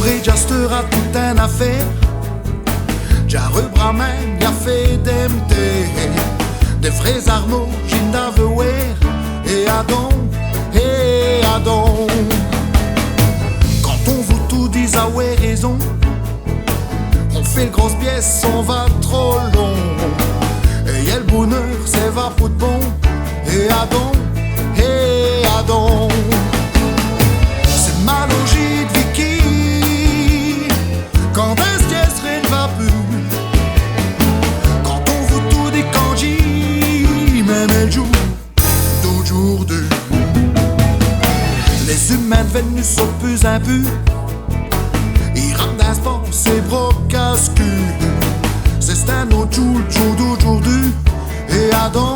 restera toute une affaire. Ja rebramen, ja fait des vrais armeaux, j'indavewer, et Adon. Quand on vous tout dit, ah ouais, raison, on fait le grosse pièce, on va trop long. Et y'a le bonheur, c'est va pour de bon, et Adon. C'est ma logique de Vicky. Quand est-ce qu'elle serait ne va plus? Quand on vous tout dit quand j'y, même elle joue d'aujourd'hui. Les humains devenus sont plus impus. Ils rendent un sport, c'est brocascu. C'est un autre jour d'aujourd'hui. Et Adon.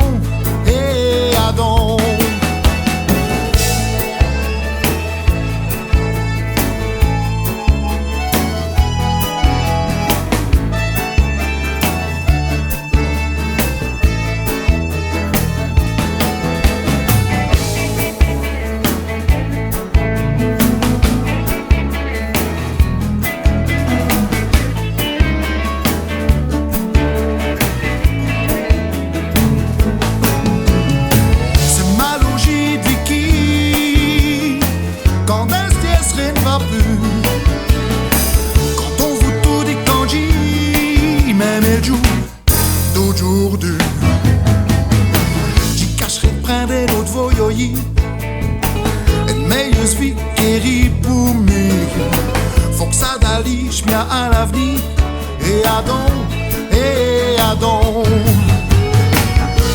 Quand on vous tout dit quand j'y, même elle joue d'aujourd'hui. J'y cacherai de prendre l'autre voyoyi. Une meilleure vie qui pour moi. Faut que ça d'aliche bien à l'avenir. Et Adon.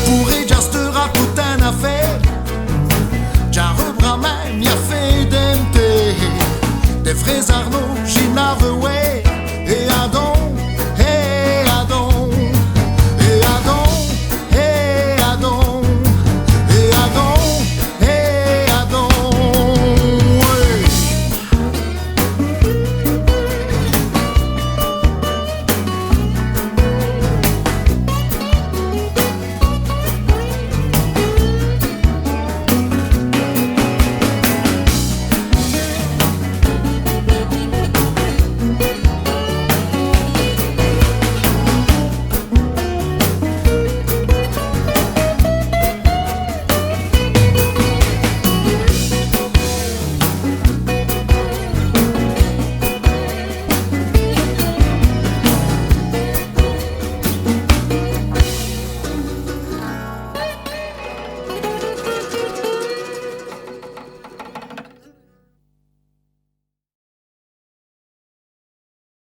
Pour restera toute une affaire.